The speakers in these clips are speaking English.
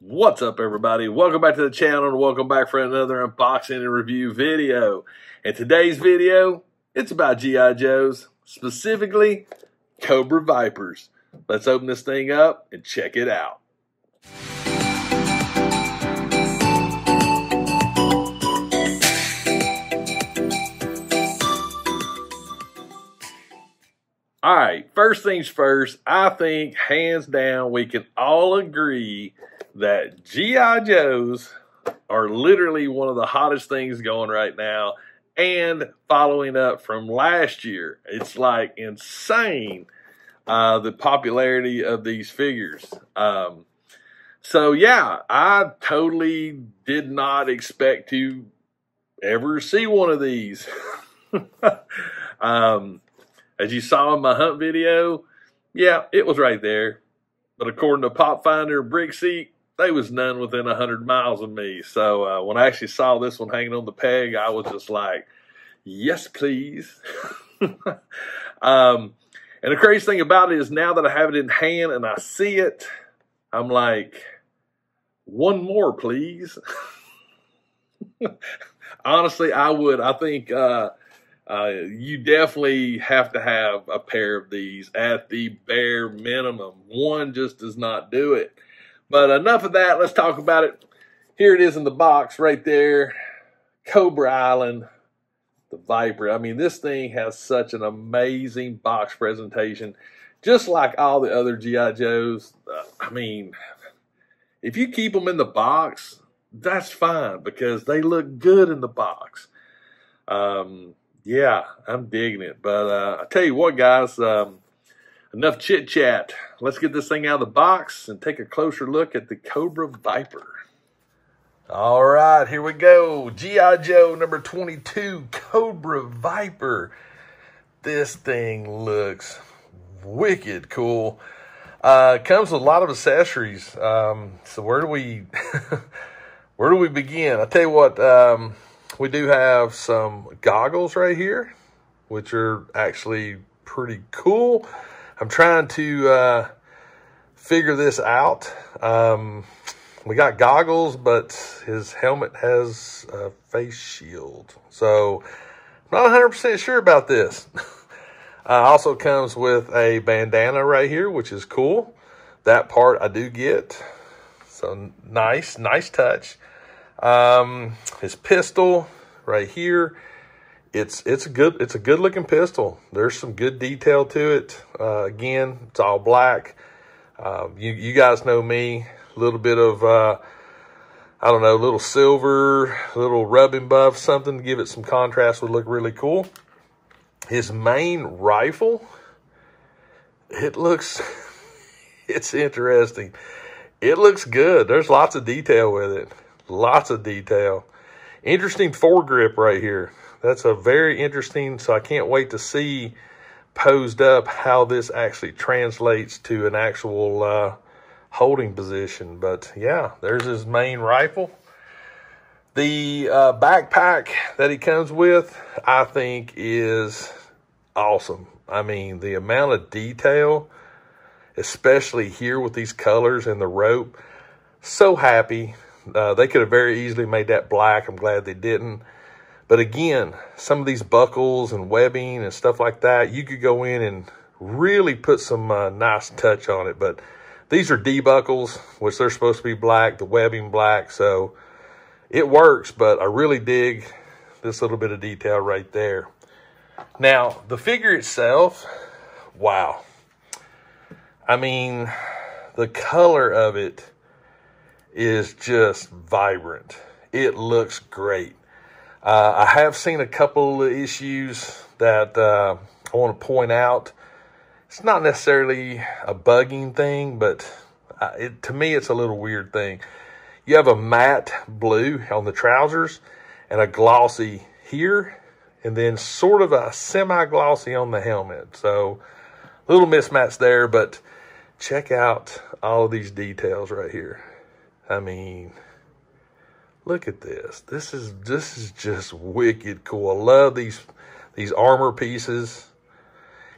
What's up, everybody? Welcome back to the channel and welcome back for another unboxing and review video. And today's video, it's about G.I. Joes, specifically Cobra Vipers. Let's open this thing up and check it out. All right, first things first, I think hands down we can all agree that G.I. Joes are literally one of the hottest things going right now, and following up from last year. It's like insane, the popularity of these figures. So yeah, I totally did not expect to ever see one of these. As you saw in my hunt video, yeah, it was right there. But according to Pop Finder and Brick Seat, they was none within 100 miles of me. So when I actually saw this one hanging on the peg, I was just like, yes, please. And the crazy thing about it is now that I have it in hand and I see it, I'm like, one more, please. Honestly, I would. I think you definitely have to have a pair of these at the bare minimum. One just does not do it. But enough of that. Let's talk about it. Here it is in the box right there. Cobra Island, the Viper. I mean, this thing has such an amazing box presentation. Just like all the other G.I. Joes. I mean, if you keep them in the box, that's fine because they look good in the box. Yeah, I'm digging it. But I tell you what, guys, enough chit chat. Let's get this thing out of the box and take a closer look at the Cobra Viper. All right, here we go. G.I. Joe number 22, Cobra Viper. This thing looks wicked cool. Comes with a lot of accessories. So where do we where do we begin? I tell you what, we do have some goggles right here, which are actually pretty cool. I'm trying to figure this out. We got goggles, but his helmet has a face shield. So I'm not 100% sure about this. Also comes with a bandana right here, which is cool. That part I do get. So nice touch. His pistol right here. It's a good looking pistol. There's some good detail to it. Again, it's all black. You guys know me. A little bit of I don't know, a little silver, a little rubbing buff, something to give it some contrast would look really cool. His main rifle, it looks it's interesting. It looks good. There's lots of detail with it. Lots of detail. Interesting foregrip right here. That's a very interesting, so I can't wait to see posed up how this actually translates to an actual holding position. But yeah, there's his main rifle. The backpack that he comes with, I think is awesome. I mean, the amount of detail, especially here with these colors and the rope, so happy. They could have very easily made that black. I'm glad they didn't. But again, some of these buckles and webbing and stuff like that, you could go in and really put some nice touch on it. But these are D-buckles, which they're supposed to be black, the webbing black. So it works, but I really dig this little bit of detail right there. Now, the figure itself, wow. I mean, the color of it is just vibrant. It looks great. I have seen a couple of issues that I want to point out. It's not necessarily a bugging thing, but to me, it's a little weird thing. You have a matte blue on the trousers and a glossy here, and then sort of a semi-glossy on the helmet. So a little mismatch there, but check out all of these details right here. I mean, look at this. This is just wicked cool. I love these armor pieces.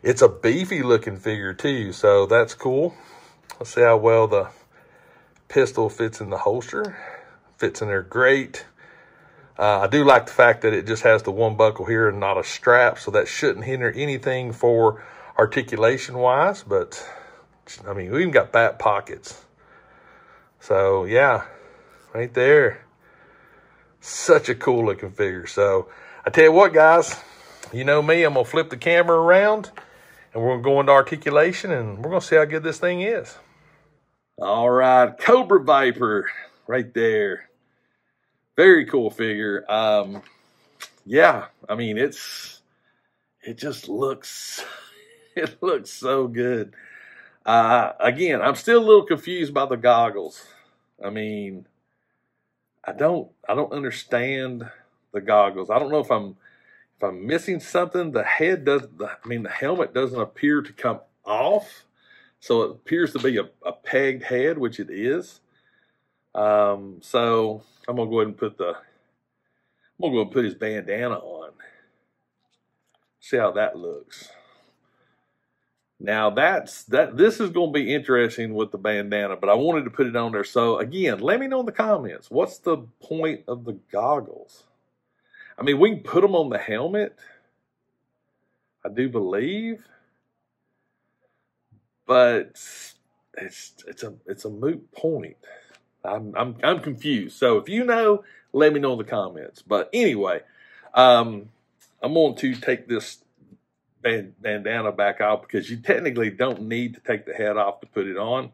It's a beefy looking figure too, so that's cool. Let's see how well the pistol fits in the holster. Fits in there great. I do like the fact that it just has the one buckle here and not a strap, so that shouldn't hinder anything for articulation-wise. But, I mean, we even got back pockets. So, yeah, right there. Such a cool-looking figure. So, I tell you what, guys, you know me, I'm going to flip the camera around, and we're going to go into articulation, and we're going to see how good this thing is. All right, Cobra Viper right there. Very cool figure. Yeah, I mean, it just looks, it looks so good. Again, I'm still a little confused by the goggles. I mean, I don't understand the goggles. I don't know if I'm missing something. The head the helmet doesn't appear to come off. So it appears to be a pegged head, which it is. So I'm gonna go ahead and put his bandana on. See how that looks. Now this is gonna be interesting with the bandana, but I wanted to put it on there. So again, let me know in the comments, what's the point of the goggles? I mean, we can put them on the helmet, I do believe, but it's a moot point. I'm confused. So if you know, let me know in the comments. But anyway, I'm going to take this bandana back off because you technically don't need to take the head off to put it on.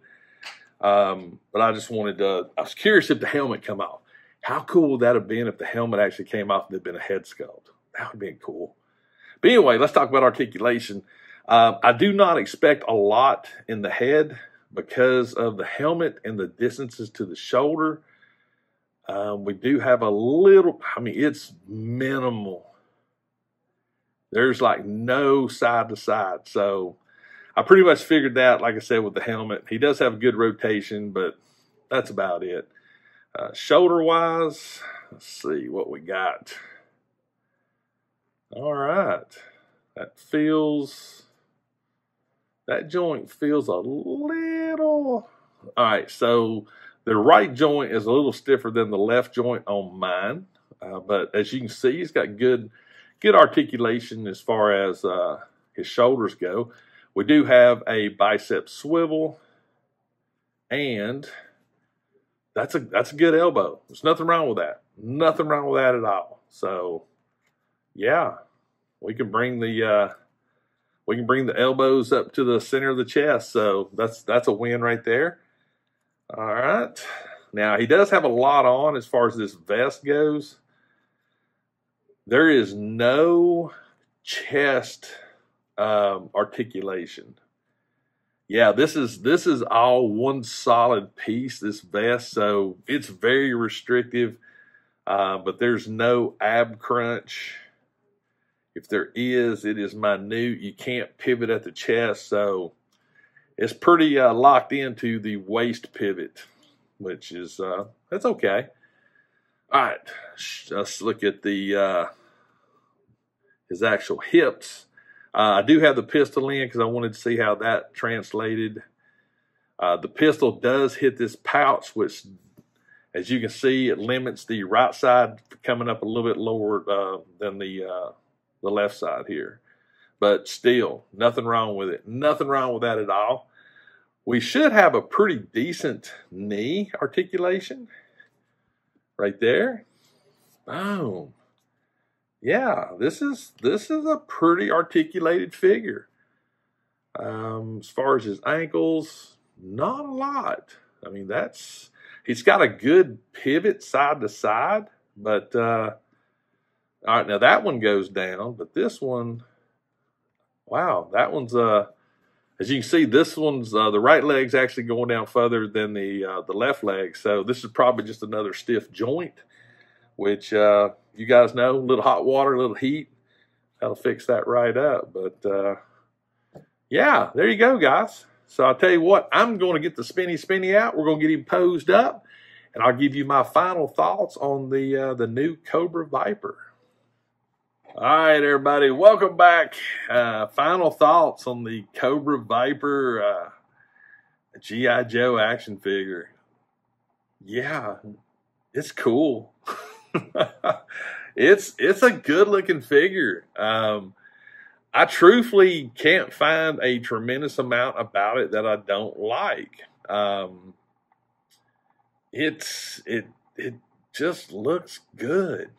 But I just wanted to, I was curious if the helmet come off. How cool would that have been if the helmet actually came off and there'd been a head sculpt? That would have been cool. But anyway, let's talk about articulation. I do not expect a lot in the head because of the helmet and the distances to the shoulder. We do have a little, I mean, it's minimal. There's like no side to side. So I pretty much figured that, like I said, with the helmet. He does have a good rotation, but that's about it. Shoulder wise, let's see what we got. All right. That joint feels a little, all right, so the right joint is a little stiffer than the left joint on mine. But as you can see, he's got good articulation as far as his shoulders go. We do have a bicep swivel, and that's a good elbow. There's nothing wrong with that. Nothing wrong with that at all. So, yeah, we can bring the elbows up to the center of the chest. So that's a win right there. All right. Now, he does have a lot on as far as this vest goes. There is no chest articulation. Yeah, this is all one solid piece, this vest, so it's very restrictive, but there's no ab crunch. If there is, it is minute. You can't pivot at the chest, so it's pretty locked into the waist pivot, which is, that's okay. All right, let's look at the his actual hips. I do have the pistol in because I wanted to see how that translated. The pistol does hit this pouch, which, as you can see, it limits the right side coming up a little bit lower than the left side here. But still, nothing wrong with it. Nothing wrong with that at all. We should have a pretty decent knee articulation right there. Boom. Yeah, this is a pretty articulated figure. As far as his ankles, not a lot. I mean, he's got a good pivot side to side, but all right, now that one goes down, but this one, wow, that one's as you can see, this one's the right leg's actually going down further than the left leg. So this is probably just another stiff joint, which you guys know, a little hot water, a little heat, that'll fix that right up. But yeah, there you go, guys. So I'll tell you what, I'm going to get the spinny out. We're going to get him posed up, and I'll give you my final thoughts on the new Cobra Viper. All right, everybody, welcome back. Final thoughts on the Cobra Viper G.I. Joe action figure. yeah, it's cool. It's a good looking figure. I truthfully can't find a tremendous amount about it that I don't like. It just looks good.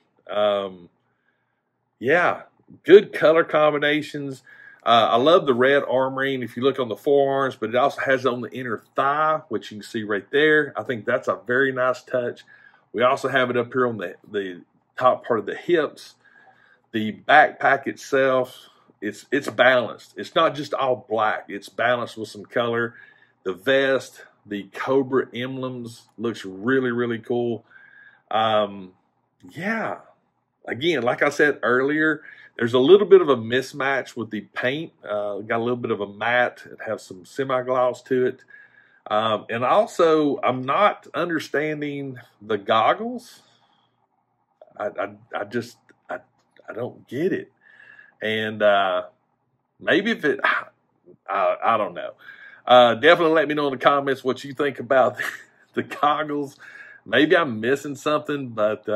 Yeah, good color combinations. I love the red armoring if you look on the forearms, but it also has it on the inner thigh, which you can see right there. I think that's a very nice touch. We also have it up here on the top part of the hips. The backpack itself, it's balanced. It's not just all black. It's balanced with some color. The vest, the Cobra emblems looks really, really cool. Yeah. Again, like I said earlier, there's a little bit of a mismatch with the paint. Got a little bit of a matte. It has some semi-gloss to it. And also, I'm not understanding the goggles. I don't get it. And maybe if it, I don't know. Definitely let me know in the comments what you think about the goggles. Maybe I'm missing something, but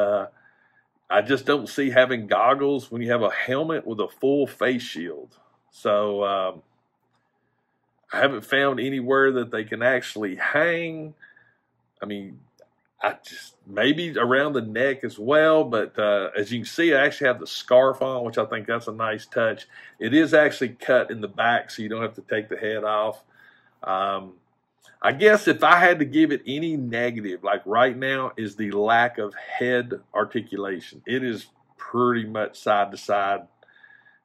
I just don't see having goggles when you have a helmet with a full face shield. So I haven't found anywhere that they can actually hang. I mean, maybe around the neck as well, but as you can see, I actually have the scarf on, which I think that's a nice touch. It is actually cut in the back, so you don't have to take the head off. I guess if I had to give it any negative, like right now, is the lack of head articulation. It is pretty much side to side.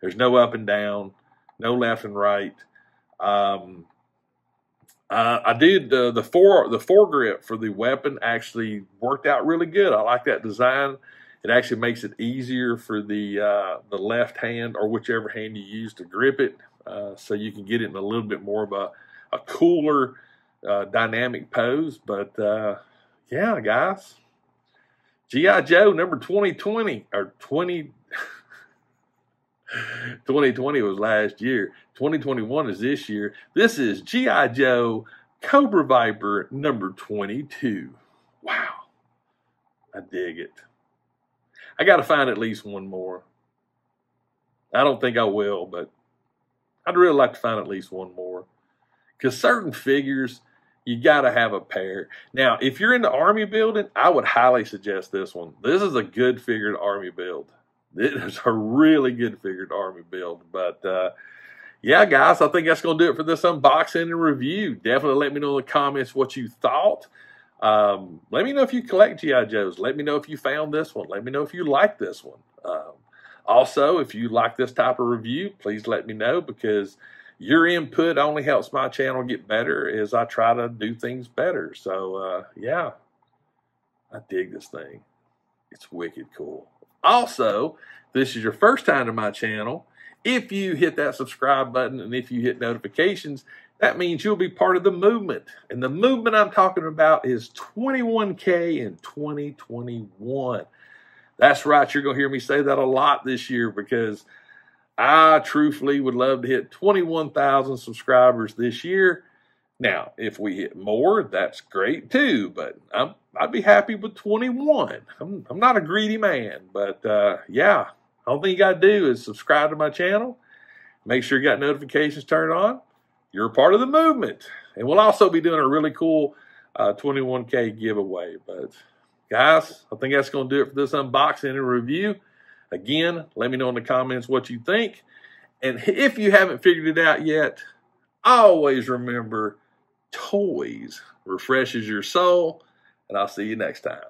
There's no up and down, no left and right. I did the foregrip for the weapon actually worked out really good. I like that design. It actually makes it easier for the left hand or whichever hand you use to grip it, so you can get it in a little bit more of a cooler dynamic pose. But yeah, guys, G.I. Joe number 2020 or 2020 was last year. 2021 is this year. This is G.I. Joe Cobra Viper number 22. Wow. I dig it. I got to find at least one more. I don't think I will, but I'd really like to find at least one more. Because certain figures, you got to have a pair. Now, if you're into army building, I would highly suggest this one. This is a good figured army build. It is a really good figured army build. But, yeah, guys, I think that's going to do it for this unboxing and review. Definitely let me know in the comments what you thought. Let me know if you collect G.I. Joes. Let me know if you found this one. Let me know if you like this one. Also, if you like this type of review, please let me know, because your input only helps my channel get better as I try to do things better. So, yeah, I dig this thing. It's wicked cool. Also, this is your first time to my channel. If you hit that subscribe button and if you hit notifications, that means you'll be part of the movement. And the movement I'm talking about is 21K in 2021. That's right. You're going to hear me say that a lot this year, because I truthfully would love to hit 21,000 subscribers this year. Now, if we hit more, that's great too, but I'd be happy with 21. I'm not a greedy man, but yeah, all thing you got to do is subscribe to my channel. Make sure you got notifications turned on. You're a part of the movement. And we'll also be doing a really cool 21K giveaway. But guys, I think that's going to do it for this unboxing and review. Again, let me know in the comments what you think. And if you haven't figured it out yet, always remember, toys refreshes your soul. And I'll see you next time.